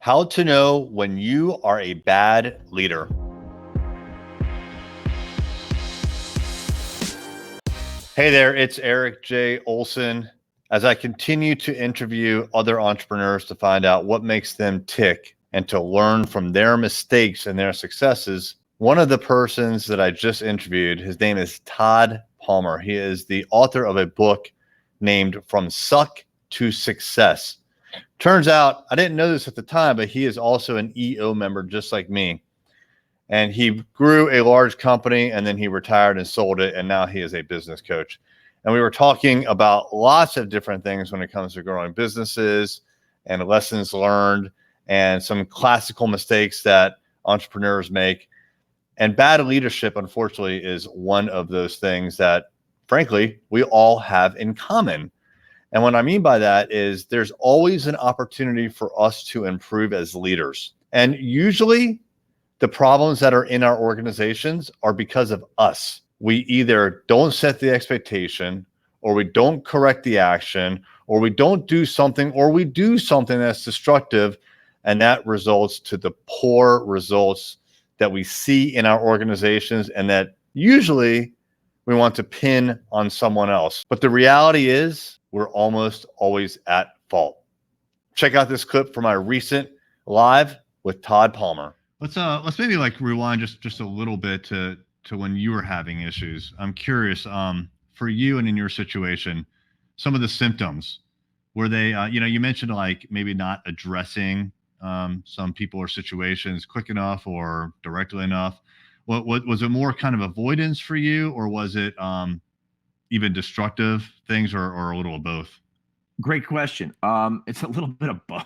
How to know when you are a bad leader. Hey there, it's Erik J. Olson. As I continue to interview other entrepreneurs to find out what makes them tick and to learn from their mistakes and their successes, one of the persons that I just interviewed, his name is Todd Palmer. He is the author of a book named From Suck to Success. Turns out, I didn't know this at the time, but he is also an EO member just like me. And he grew a large company and then he retired and sold it. And now he is a business coach. And we were talking about lots of different things when it comes to growing businesses and lessons learned and some classical mistakes that entrepreneurs make. And bad leadership, unfortunately, is one of those things that, frankly, we all have in common. And what I mean by that is there's always an opportunity for us to improve as leaders. And usually the problems that are in our organizations are because of us. We either don't set the expectation, or we don't correct the action, or we don't do something, or we do something that's destructive. And that results to the poor results that we see in our organizations and that usually we want to pin on someone else. But the reality is we're almost always at fault. Check out this clip from my recent live with Todd Palmer. Let's maybe like rewind just a little bit to when you were having issues. I'm curious, for you and in your situation, some of the symptoms, were they, you mentioned like maybe not addressing some people or situations quick enough or directly enough. What was it more kind of avoidance for you, or was it even destructive things, or a little of both? Great question. It's a little bit of both.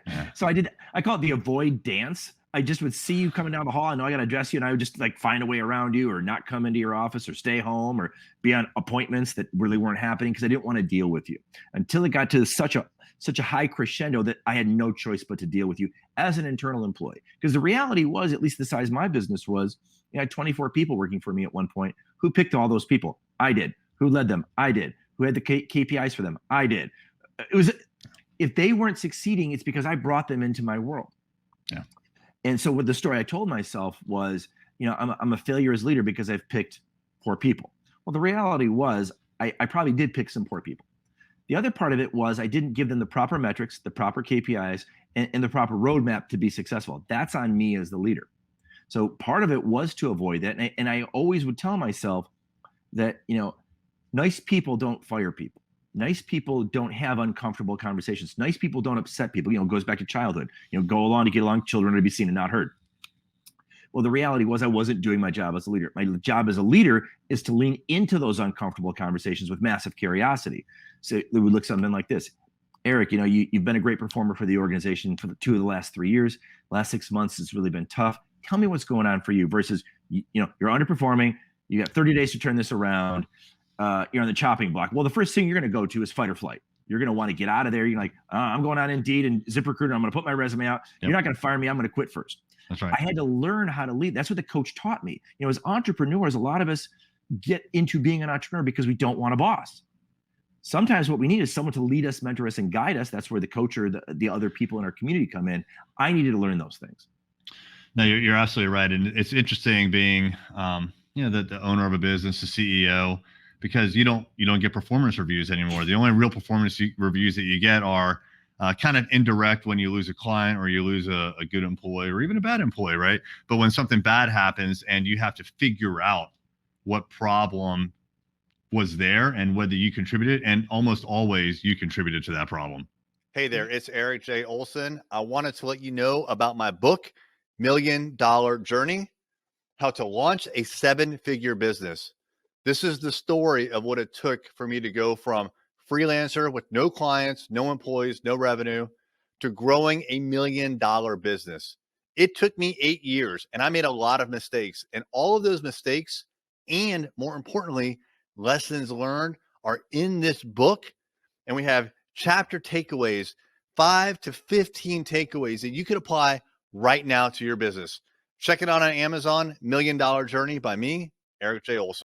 Yeah. So I call it the avoid dance. I just would see you coming down the hall. I know I got to address you, and I would just like find a way around you, or not come into your office, or stay home, or be on appointments that really weren't happening because I didn't want to deal with you, until it got to such a high crescendo that I had no choice but to deal with you as an internal employee. Because the reality was, at least the size of my business was, I had 24 people working for me at one point. Who picked all those people? I did. Who led them? I did. Who had the KPIs for them? I did. It was, if they weren't succeeding, it's because I brought them into my world. Yeah. And so what the story I told myself was, I'm a failure as leader because I've picked poor people. Well, the reality was I probably did pick some poor people. The other part of it was I didn't give them the proper metrics, the proper KPIs, and the proper roadmap to be successful. That's on me as the leader. So part of it was to avoid that. And I always would tell myself that, nice people don't fire people. Nice people don't have uncomfortable conversations. Nice people don't upset people. It goes back to childhood. Go along to get along. Children are to be seen and not heard. Well, the reality was I wasn't doing my job as a leader. My job as a leader is to lean into those uncomfortable conversations with massive curiosity. So it would look something like this. Erik, you've been a great performer for the organization for the last 3 years. Last 6 months, it's really been tough. Tell me what's going on for you versus, you're underperforming. You got 30 days to turn this around. You're on the chopping block. Well, the first thing you're going to go to is fight or flight. You're going to want to get out of there. You're like, I'm going on Indeed and ZipRecruiter. I'm going to put my resume out. Yep. You're not going to fire me. I'm going to quit first. That's right. I had to learn how to lead. That's what the coach taught me. As entrepreneurs, a lot of us get into being an entrepreneur because we don't want a boss. Sometimes what we need is someone to lead us, mentor us, and guide us. That's where the coach or the other people in our community come in. I needed to learn those things. No, you're absolutely right. And it's interesting being, the owner of a business, the CEO, because you don't get performance reviews anymore. The only real performance reviews that you get are kind of indirect when you lose a client, or you lose a good employee, or even a bad employee, right? But when something bad happens and you have to figure out what problem was there and whether you contributed, and almost always you contributed to that problem. Hey there, it's Erik J. Olson. I wanted to let you know about my book, $1 Million Journey, How to Launch a 7-Figure Business. This is the story of what it took for me to go from freelancer with no clients, no employees, no revenue, to growing $1 million business. It took me 8 years, and I made a lot of mistakes. And all of those mistakes, and more importantly, lessons learned, are in this book. And we have chapter takeaways, 5 to 15 takeaways that you could apply right now to your business. Check it out on Amazon, $1 Million Journey by me, Erik J. Olson.